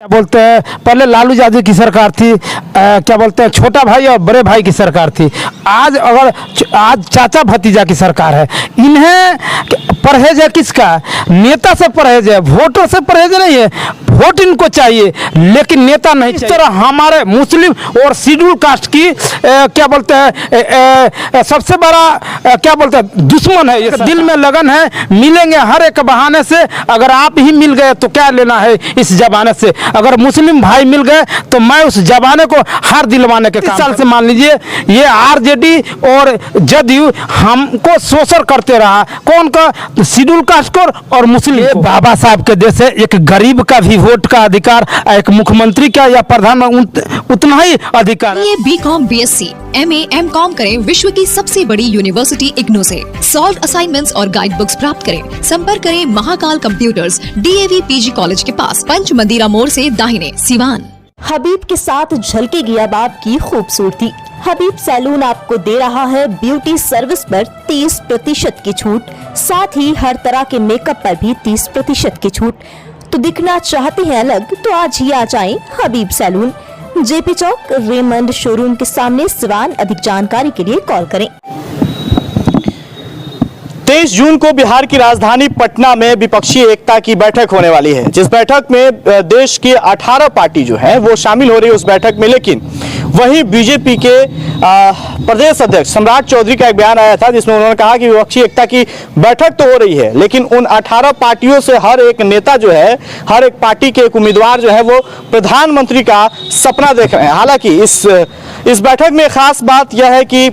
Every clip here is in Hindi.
क्या बोलते हैं, पहले लालू यादव की सरकार थी, क्या बोलते हैं, छोटा भाई और बड़े भाई की सरकार थी। आज चाचा भतीजा की सरकार है। इन्हें परहेज है किसका? नेता से परहेज है, वोटर से परहेज नहीं है। वोट इनको चाहिए लेकिन नेता नहीं चाहिए। इस तरह हमारे मुस्लिम और शेड्यूल कास्ट की क्या बोलते हैं सबसे बड़ा क्या बोलते हैं दुश्मन है। ये दिल में लगन है, मिलेंगे हर एक बहाने से। अगर आप ही मिल गए तो क्या लेना है इस जमाने से। अगर मुस्लिम भाई मिल गए तो मैं उस जमाने को हार दिलवाने के साल से मान लीजिए ये आरजेडी और जदयू हमको शोषण करते रहा। कौन का? शेड्यूल कास्ट को और मुस्लिम को। बाबा साहब के देश है, एक गरीब का भी वोट का अधिकार, एक मुख्यमंत्री का या प्रधानमंत्री उतना ही अधिकार है। BCom, BSc, MA, MCom करें विश्व की सबसे बड़ी यूनिवर्सिटी इग्नू से। सॉल्व असाइनमेंट्स और गाइड बुक्स प्राप्त करें। संपर्क करें Mahakal computers, DAV PG college के पास, पंच मंदिरा मोड़ से दाहिने, सिवान। हबीब के साथ झलकेगी अब आपकी खूबसूरती। हबीब सैलून आपको दे रहा है ब्यूटी सर्विस पर 30% की छूट, साथ ही हर तरह के मेकअप पर भी 30% की छूट। तो दिखना चाहते हैं अलग तो आज ही आ जाएं हबीब सैलून, JP चौक, रेमंड शोरूम के सामने, सिवान। अधिक जानकारी के लिए कॉल करें। 23 जून को बिहार की राजधानी पटना में विपक्षी एकता की बैठक होने वाली है, जिस बैठक में देश की 18 पार्टी जो है वो शामिल हो रही है उस बैठक में। लेकिन वहीं बीजेपी के प्रदेश अध्यक्ष सम्राट चौधरी का एक बयान आया था जिसमें उन्होंने कहा कि विपक्षी एकता की बैठक तो हो रही है लेकिन उन 18 पार्टियों से हर एक नेता जो है, हर एक पार्टी के एक उम्मीदवार जो है वो प्रधानमंत्री का सपना देख रहे हैं। हालांकि इस बैठक में खास बात यह है कि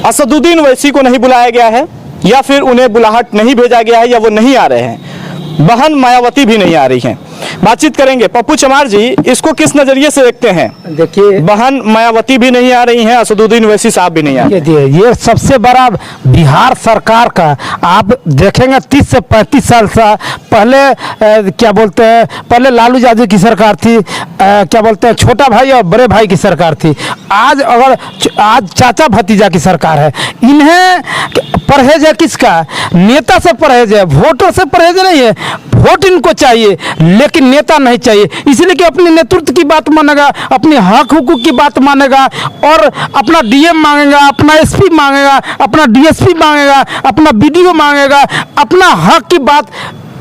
असदुद्दीन ओवैसी को नहीं बुलाया गया है या फिर उन्हें बुलाहट नहीं भेजा गया है या वो नहीं आ रहे हैं। बहन मायावती भी नहीं आ रही हैं। बातचीत करेंगे। पप्पू चमार जी, इसको किस नजरिए से देखते हैं? देखिए, बहन मायावती भी नहीं आ रही हैं, असदुद्दीन ओवैसी साहब भी नहीं आ रहे हैं। ये सबसे बड़ा बिहार सरकार का आप देखेंगे 30 से 35 साल से पहले क्या बोलते हैं, पहले लालू यादव की सरकार थी, क्या बोलते हैं, छोटा भाई और बड़े भाई की सरकार थी। आज चाचा भतीजा की सरकार है। इन्हें परहेज है किसका? नेता से परहेज है, वोटर से परहेज नहीं है। वोट इनको चाहिए लेकिन नेता नहीं चाहिए, इसलिए कि अपने नेतृत्व की बात मानेगा, अपने हक हुकूक की बात मानेगा और अपना DM मांगेगा, अपना SP मांगेगा, अपना DSP मांगेगा, अपना BDO मांगेगा, अपना हक की बात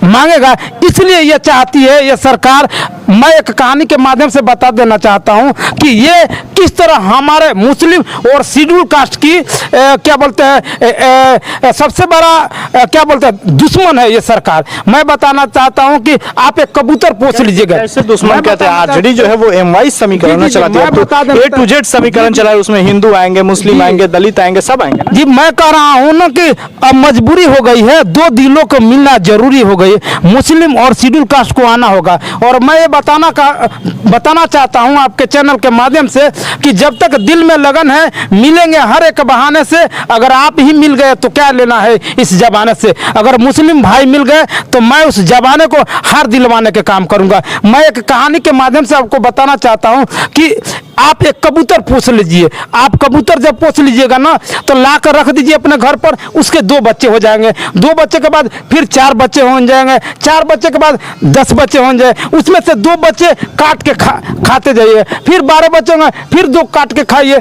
मांगेगा। इसलिए ये चाहती है ये सरकार। मैं एक कहानी के माध्यम से बता देना चाहता हूं कि ये किस तरह हमारे मुस्लिम और शेड्यूल कास्ट की क्या बोलते हैं सबसे बड़ा क्या बोलते हैं दुश्मन है ये सरकार। मैं बताना चाहता हूं कि आप एक कबूतर पोस लीजिएगा। ऐसे दुश्मन कहते हैं। आरजेडी जो है वो MY समीकरण चलाती है, A to Z समीकरण चला है, उसमें हिंदू आएंगे, मुस्लिम आएंगे, दलित आएंगे, सब आएंगे। जी, मैं कह रहा हूं ना कि अब मजबूरी हो गई है, दो दिलों को मिलना जरूरी हो गई। मुस्लिम और शेड्यूल कास्ट को आना होगा। और मैं ये बताना चाहता हूं आपके चैनल के माध्यम से कि जब तक दिल में लगन है, मिलेंगे हर एक बहाने से। अगर आप ही मिल गए तो क्या लेना है इस जमाने से। अगर मुस्लिम भाई मिल गए तो मैं उस जमाने को हार दिलवाने के काम करूंगा। मैं एक कहानी के माध्यम से आपको बताना चाहता हूं कि आप एक कबूतर पोस लीजिए। आप कबूतर जब पोस लीजिएगा ना तो ला कर रख दीजिए अपने घर पर, उसके 2 बच्चे हो जाएंगे। 2 बच्चे के बाद फिर 4 बच्चे हो जाएंगे, 4 बच्चे के बाद 10 बच्चे हो जाए, उसमें से 2 बच्चे काट के खाते जाइए, फिर 12 बच्चे होंगे, फिर 2 काट के खाइए।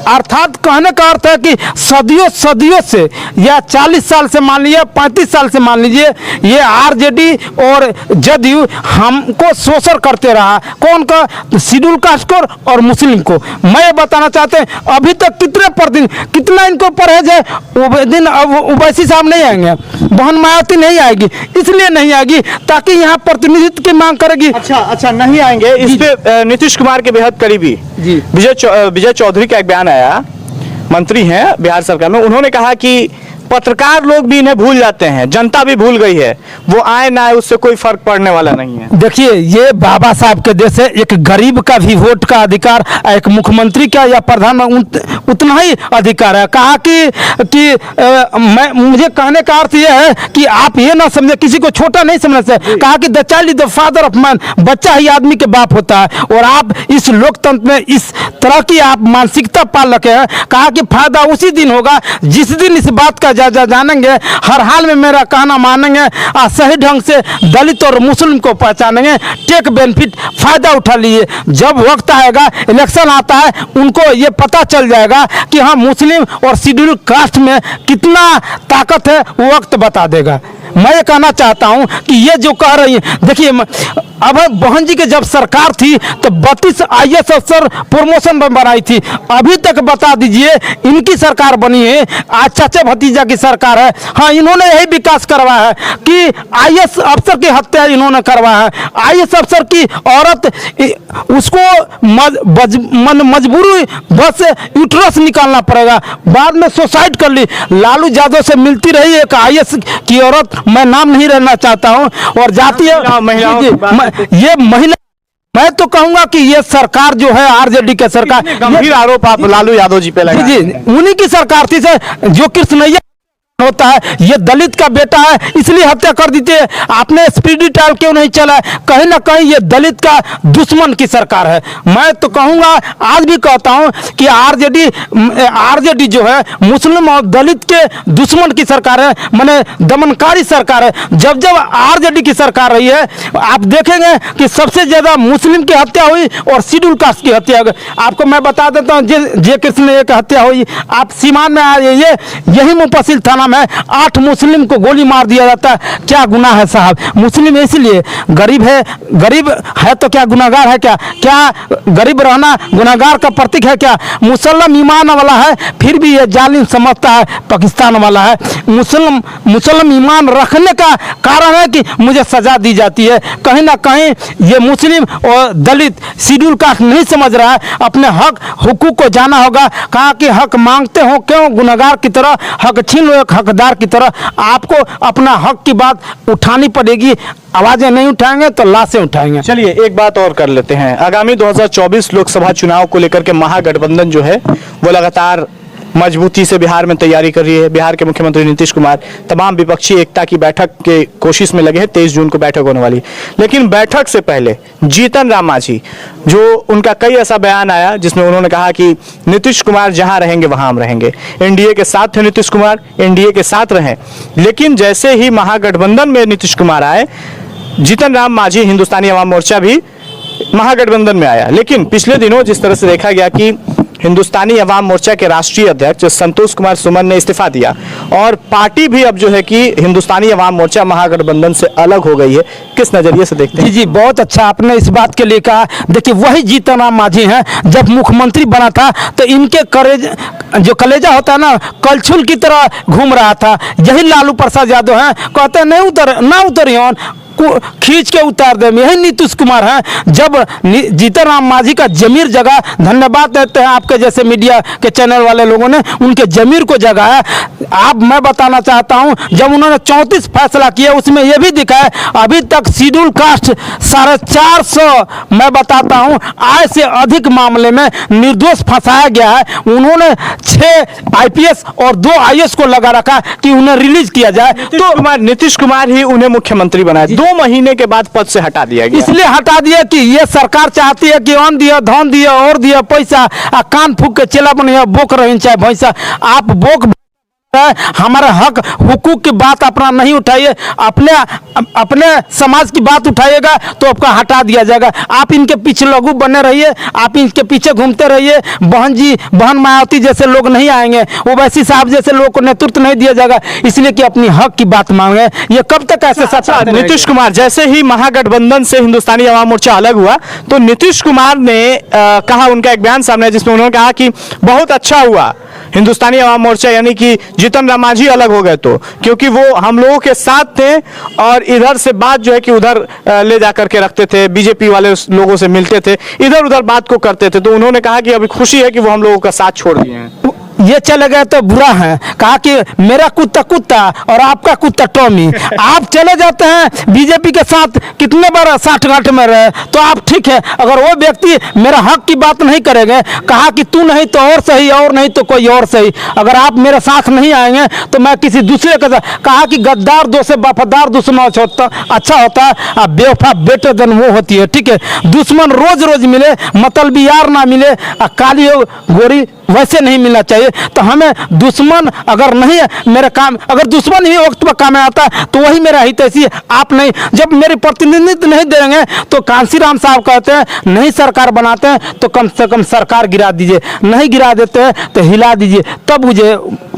अर्थात कहने का अर्थ है कि सदियों से या 40 साल से मान लीजिए, 35 साल से मान लीजिए, ये आरजेडी और जदयू हमको शोषण करते रहा। कौन का? शेड्यूल कास्ट को और मुस्लिम को। मैं ये बताना चाहते हैं अभी तक कितना इनको परहेज है। ओवैसी साहब नहीं आएंगे, बहन मायावती नहीं आएगी, इसलिए नहीं आएगी ताकि यहाँ प्रतिनिधित्व की मांग करेगी। अच्छा नहीं आएंगे। इस पे नीतीश कुमार के बेहद करीबी विजय चौधरी का एक बयान आया, मंत्री हैं बिहार सरकार में। उन्होंने कहा कि पत्रकार लोग भी इन्हें भूल जाते हैं, जनता भी भूल गई है, वो आए ना आए उससे कोई फर्क पड़ने वाला नहीं है। देखिए, ये बाबा साहब के देश है, एक गरीब का भी वोट का अधिकार, एक मुख्यमंत्री का या प्रधानमंत्री उतना ही अधिकार है। कहा कि मुझे कहने का अर्थ यह है कि आप ये ना समझे, किसी को छोटा नहीं समझ सकते। कहा कि the child is the father of man, बच्चा ही आदमी के बाप होता है। और आप इस लोकतंत्र में इस तरह की आप मानसिकता पाल रखे हैं। कहा कि फायदा उसी दिन होगा जिस दिन इस बात का जानेंगे, हर हाल में मेरा कहना मानेंगे, सही ढंग से दलित और मुस्लिम को पहचानेंगे, टेक बेनिफिट फायदा उठा लिए। जब वक्त आएगा, इलेक्शन आता है, उनको ये पता चल जाएगा कि हाँ मुस्लिम और शेड्यूल कास्ट में कितना ताकत है, वो वक्त बता देगा। मैं ये कहना चाहता हूँ कि ये जो कह रही है, देखिए अब बहन जी के जब सरकार थी तो 32 IAS अफसर प्रमोशन बनाई थी, अभी तक बता दीजिए इनकी सरकार बनी है, आज चाचा भतीजा की सरकार है। हाँ, इन्होंने यही विकास करवाया है कि IAS अफसर की हत्या इन्होंने करवाया है। IAS अफसर की औरत उसको मजबूरी बस यूट्रस निकालना पड़ेगा, बाद में सुसाइड कर ली। लालू यादव से मिलती रही एक IAS की औरत, मैं नाम नहीं रहना चाहता हूँ, और जाती है ये महिला। मैं तो कहूंगा कि ये सरकार जो है RJD के सरकार, गंभीर आरोप आप लालू यादव जी पे लगा। जी, उन्हीं की सरकार थी जो कृष्णैया होता है, ये दलित का बेटा है इसलिए हत्या कर देते हैं। आपने स्पीडी ट्रायल क्यों नहीं चला? कहीं ना कहीं ये दलित का दुश्मन की सरकार है। मैं तो कहूंगा, आज भी कहता हूं कि RJD जो है मुस्लिम और दलित के दुश्मन की सरकार है, माने दमनकारी सरकार है। जब RJD की सरकार रही है, आप देखेंगे कि सबसे ज्यादा मुस्लिम की हत्या हुई और शेड्यूल कास्ट की हत्या हुई। आपको मैं बता देता हूँ, जे कृष्ण की हत्या हुई, आप सीमान में आ जाइए, यही मुफस्सिल थाना में 8 मुस्लिम को गोली मार दिया जाता है। क्या गुनाह है साहब? मुस्लिम इसलिए गरीब है तो क्या गुनाहगार है? क्या गरीब रहना गुनाहगार का प्रतीक है क्या? मुसलमान ईमान वाला है, फिर भी ये जालिम समझता है पाकिस्तान वाला है। मुसलमान ईमान रखने का कारण है कि मुझे सजा दी जाती है। कहीं ना कहीं ये मुस्लिम और दलित शेड्यूल कास्ट नहीं समझ रहा है, अपने हक हुकूक को जाना होगा। कहा कि हक मांगते हो क्यों गुनाहगार की तरह, हक छीन लो एक हकदार की तरह। आपको अपना हक की बात उठानी पड़ेगी, आवाजें नहीं उठाएंगे तो लाशें उठाएंगे। चलिए एक बात और कर लेते हैं, आगामी 2024 लोकसभा चुनाव को लेकर के महागठबंधन जो है वो लगातार मजबूती से बिहार में तैयारी कर रही है। बिहार के मुख्यमंत्री नीतीश कुमार तमाम विपक्षी एकता की बैठक के कोशिश में लगे हैं। 23 जून को बैठक होने वाली, लेकिन बैठक से पहले जीतन राम मांझी, जो उनका कई ऐसा बयान आया जिसमें उन्होंने कहा कि नीतीश कुमार जहां रहेंगे वहां हम रहेंगे। एनडीए के साथ थे नीतीश कुमार, एनडीए के साथ रहे, लेकिन जैसे ही महागठबंधन में नीतीश कुमार आए, जीतन राम मांझी हिंदुस्तानी अवाम मोर्चा भी महागठबंधन में आया। लेकिन पिछले दिनों जिस तरह से देखा गया कि हिंदुस्तानी अवाम मोर्चा के राष्ट्रीय अध्यक्ष संतोष कुमार सुमन ने इस्तीफा दिया और पार्टी भी अब जो है कि हिंदुस्तानी अवाम मोर्चा महागठबंधन से अलग हो गई है, किस नजरिए से देखते हैं? जी, बहुत अच्छा आपने इस बात के लिए कहा। देखिए, वही जीतन राम मांझी हैं, जब मुख्यमंत्री बना था तो इनके कलेजा होता है ना, कलछुल की तरह घूम रहा था। यही लालू प्रसाद यादव हैं, कहते हैं नहीं उतरियो, खींच के उतार दे। यही नीतीश कुमार हैं, जब जीतन राम मांझी का जमीर जगह, धन्यवाद देते हैं आपके जैसे मीडिया के चैनल वाले लोगों ने उनके जमीर को जगाया। मैं बताना चाहता हूं, जब उन्होंने 34 फैसला किया, उसमें यह भी दिखाया अभी तक शेड्यूल कास्ट 450, मैं बताता हूं, आय से अधिक मामले में निर्दोष फंसाया गया है। उन्होंने 6 IPS और 2 IAS को लगा रखा कि उन्हें रिलीज किया जाए। तो नीतीश कुमार ही उन्हें मुख्यमंत्री बनाया, 2 महीने के बाद पद से हटा दिया गया। इसलिए हटा दिया कि ये सरकार चाहती है कि अन्न दिया, धन दिया और दिया पैसा, कान फूक के चेला बनिया, बोक रही चाहे भैंसा। आप बोक हमारा हक हुकूक की बात अपना नहीं उठाइए, अपने समाज की बात उठाइएगा तो आपका हटा दिया जाएगा। आप इनके पीछे लघु बने रहिए, आप इनके पीछे घूमते रहिए। बहन मायावती जैसे लोग नहीं आएंगे, ओवैसी साहब जैसे लोगों को नेतृत्व नहीं दिया जाएगा, इसलिए कि अपनी हक की बात मांगे। ये कब तक ऐसे सच? नीतीश कुमार जैसे ही महागठबंधन से हिंदुस्तानी अवाम मोर्चा अलग हुआ तो नीतीश कुमार ने कहा, उनका एक बयान सामने जिसमें उन्होंने कहा कि बहुत अच्छा हुआ हिंदुस्तानी अवाम मोर्चा यानी कि जीतन राम मांझी अलग हो गए, तो क्योंकि वो हम लोगों के साथ थे और इधर से बात जो है कि उधर ले जा करके रखते थे, बीजेपी वाले लोगों से मिलते थे, इधर उधर बात को करते थे। तो उन्होंने कहा कि अभी खुशी है कि वो हम लोगों का साथ छोड़ दिए हैं। ये चले गए तो बुरा है। कहा कि मेरा कुत्ता और आपका कुत्ता टॉमी। आप चले जाते हैं बीजेपी के साथ, कितने बार साठ-गांठ में रहे, तो आप ठीक है। अगर वो व्यक्ति मेरा हक की बात नहीं करेंगे, कहा कि तू नहीं तो और सही, और नहीं तो कोई और सही, अगर आप मेरे साथ नहीं आएंगे तो मैं किसी दूसरे के साथ। कहा कि गद्दार दो से वफादार दुश्मन अच्छा होता है, बेवफा बेटर देन वो होती है। ठीक है, दुश्मन रोज रोज मिले, मतलबी यार ना मिले, काली गोरी वैसे नहीं मिलना चाहिए। तो हमें दुश्मन अगर नहीं है मेरे काम, अगर दुश्मन ही वक्त पर काम में आता है तो वही मेरा हितैषी है। आप नहीं, जब मेरे प्रतिनिधित्व नहीं देंगे तो कांसीराम साहब कहते हैं नहीं सरकार बनाते हैं तो कम से कम सरकार गिरा दीजिए, नहीं गिरा देते हैं तो हिला दीजिए,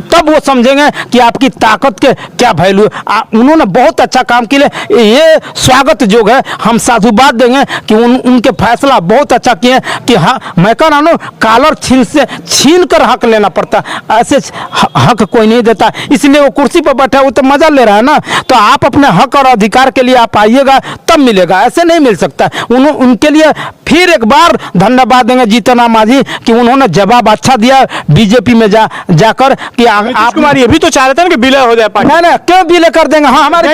तब वो समझेंगे कि आपकी ताकत के क्या वैल्यू है। उन्होंने बहुत अच्छा काम किया, ये स्वागत जोग है। हम साधुवाद देंगे कि उनके फैसला बहुत अच्छा किए कि हाँ, मैं कह रहा हूँ कॉलर छीन कर हक लेना पड़ता, ऐसे हक कोई नहीं देता। इसलिए वो कुर्सी पर बैठा वो तो मजा ले रहा है ना। तो आप अपने हक और अधिकार के लिए आप आइएगा तब मिलेगा, ऐसे नहीं मिल सकता। उनके लिए फिर एक बार धन्यवाद देंगे जीतन राम मांझी कि उन्होंने जवाब अच्छा दिया बीजेपी में जाकर कि आप कुमार ये भी तो चाह रहे थे ना कि विलय हो जाए पार्टी। नहीं क्यों विलय कर देंगे। हाँ, हमारे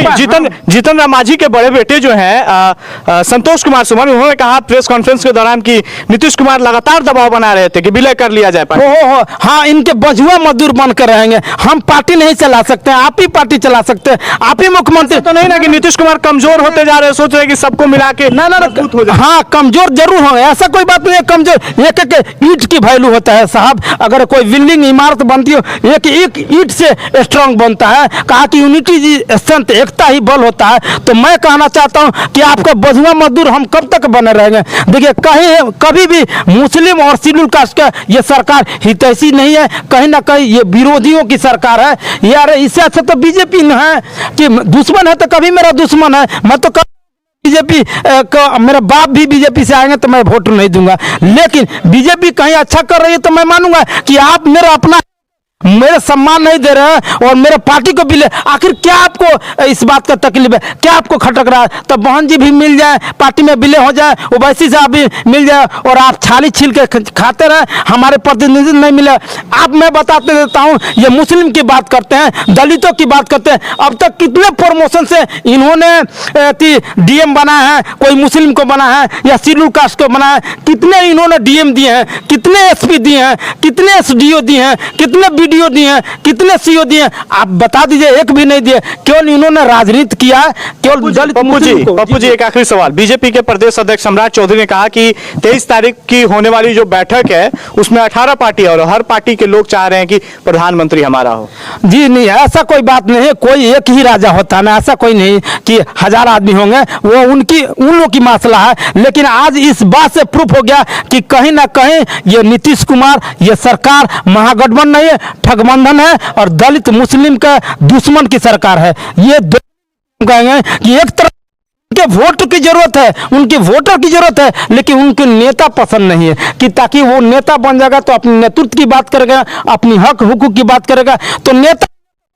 जीतन राम मांझी के बड़े बेटे जो हैं संतोष कुमार सुमन, उन्होंने कहा प्रेस कॉन्फ्रेंस के दौरान कि नीतीश कुमार लगातार दबाव बना रहे थे कि विलय कर लिया जाए पार्टी। हो हाँ, इनके बजुआ मजदूर बनकर रहेंगे। हम पार्टी नहीं चला सकते, आप ही पार्टी चला सकते हैं, आप ही मुख्यमंत्री। तो नहीं ना कि नीतीश कुमार कमजोर होते जा रहे, सोच रहे कि सबको मिला के ना हाँ, कमजोर जरूर होंगे, ऐसा कोई बात नहीं है। कमजोर एक ईंट की वैल्यू होता है साहब। अगर कोई बिल्डिंग इमारत बनती हो एक ईंट से स्ट्रांग बनता है। कहा कि यूनिटी जी स्ट्रेंथ, एकता ही बल होता है। तो मैं कहना चाहता हूं कि आपका बजुआ मजदूर हम कब तक बने रहेंगे। देखिए कभी भी मुस्लिम और शेड्यूल कास्ट का ये सरकार हितैषी नहीं है, कहीं ना कहीं ये विरोधियों की सरकार है यार। इससे अच्छा तो बीजेपी है कि दुश्मन है तो कभी मेरा दुश्मन है। मैं तो बीजेपी का, मेरा बाप भी बीजेपी से आएंगे तो मैं वोट नहीं दूंगा, लेकिन बीजेपी कहीं अच्छा कर रही है तो मैं मानूंगा कि आप मेरा अपना मेरे सम्मान नहीं दे रहे हैं और मेरे पार्टी को भी ले। आखिर क्या आपको इस बात का तकलीफ है, क्या आपको खटक रहा है। तो बहन जी भी मिल जाए, पार्टी में विलय हो जाए, ओवैसी साहब भी मिल जाए और आप छाली छील के खाते रहे, हमारे प्रतिनिधि नहीं मिले। आप मैं बताते देता हूँ, ये मुस्लिम की बात करते हैं, दलितों की बात करते हैं। अब तक कितने प्रमोशन से इन्होंने डीएम बनाया है, कोई मुस्लिम को बना है या शेड्यूल कास्ट को बना है। कितने इन्होंने डीएम दिए हैं, कितने एसपी दिए हैं, कितने एसडीओ दिए हैं, कितने वीडियो दिए हैं, कितने सीओ दिए हैं, आप बता दीजिए। एक भी नहीं दिए। केवल इन्होंने राजनीति किया है, केवल दलित। पप्पू जी एक आखिरी सवाल। बीजेपी के प्रदेश अध्यक्ष सम्राट चौधरी ने कहा कि 23 तारीख की होने वाली जो बैठक है उसमें 18 पार्टी और हर पार्टी के लोग चाह रहे हैं कि प्रधानमंत्री हमारा हो। जी नहीं, ऐसा कोई बात नहीं है। कोई एक ही राजा होता है ना, ऐसा कोई नहीं कि 1000 आदमी होंगे, वो उन लोग की मसला है। लेकिन आज इस बात से प्रूफ हो गया कि कहीं ना कहीं ये नीतीश कुमार, ये सरकार महागठबंधन नहीं है, ठगबंधन है और दलित मुस्लिम का दुश्मन की सरकार है। ये कहेंगे कि एक तरफ उनके वोट की जरूरत है, उनके वोटर की जरूरत है, लेकिन उनके नेता पसंद नहीं है कि ताकि वो नेता बन जाएगा तो अपने नेतृत्व की बात करेगा, अपनी हक हुकूक की बात करेगा। तो नेता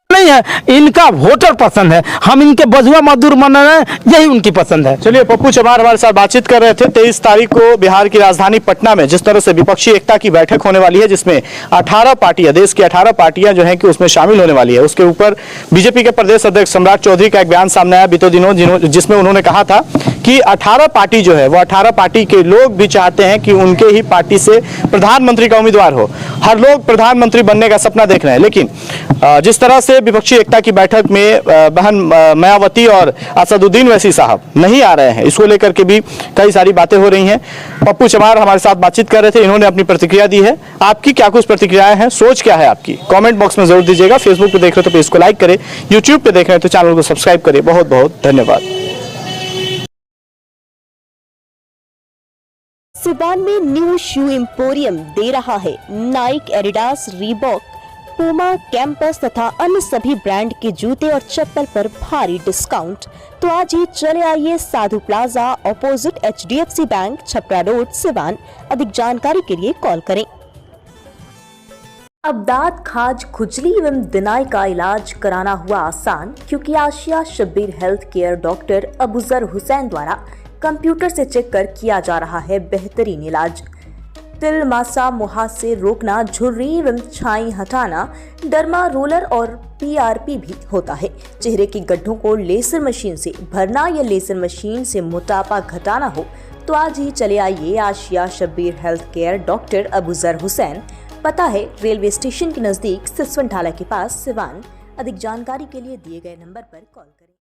नहीं है, इनका वोटर पसंद है। हम इनके बजुआ मजदूर बन रहे हैं, यही उनकी पसंद है। चलिए, पप्पू चमार हमारे साथ बातचीत कर रहे थे। 23 तारीख को बिहार की राजधानी पटना में जिस तरह से विपक्षी एकता की बैठक होने वाली है, जिसमें 18 पार्टियां, देश की 18 पार्टियां जो हैं कि उसमें शामिल होने वाली है, उसके ऊपर बीजेपी के प्रदेश अध्यक्ष सम्राट चौधरी का एक बयान सामने आया बीते दिनों, जिसमें उन्होंने कहा था कि 18 पार्टी जो है वो 18 पार्टी के लोग भी चाहते हैं कि उनके ही पार्टी से प्रधानमंत्री का उम्मीदवार हो। हर लोग प्रधानमंत्री बनने का सपना देख रहे हैं, लेकिन जिस तरह से विपक्षी एकता की बैठक में बहन मायावती और असदुद्दीन वैसी साहब नहीं आ रहे हैं, इसको लेकर के भी कई सारी बातें हो रही हैं। पप्पू चमार हमारे साथ बातचीत कर रहे थे, इन्होंने अपनी प्रतिक्रिया दी है। आपकी क्या कुछ प्रतिक्रियाएं हैं, सोच क्या है आपकी, कमेंट बॉक्स में जरूर दीजिएगा। फेसबुक पे देख रहे हो तो पेज को लाइक करें, यूट्यूब पे देख रहे हैं तो चैनल को सब्सक्राइब करें। बहुत बहुत धन्यवाद। सिवान में न्यू शू एम्पोरियम दे रहा है Naik, Adidas, Reebok, Puma, campus तथा अन्य सभी ब्रांड के जूते और चप्पल पर भारी डिस्काउंट। तो आज ही चले आइए Sadhu plaza opposite HDFC bank, Chhapra road, Siwan. अधिक जानकारी के लिए कॉल करें। अब दांत, खाज, खुजली एवं दिनाई का इलाज कराना हुआ आसान, क्योंकि Asia Shabbir health care doctor Abuzar Hussain द्वारा कंप्यूटर से चेक कर किया जा रहा है बेहतरीन इलाज। तिल, मासा, मुहासे रोकना, झुर्री एवं छाई हटाना, डर्मा रोलर और PRP भी होता है। चेहरे के गड्ढों को लेजर मशीन से भरना या लेजर मशीन से मोटापा घटाना हो तो आज ही चले आइए Asia Shabbir health care doctor Abuzar Hussain. पता है रेलवे स्टेशन के नजदीक, सिसवन ढाला के पास, सिवान। अधिक जानकारी के लिए दिए गए नंबर पर कॉल करें।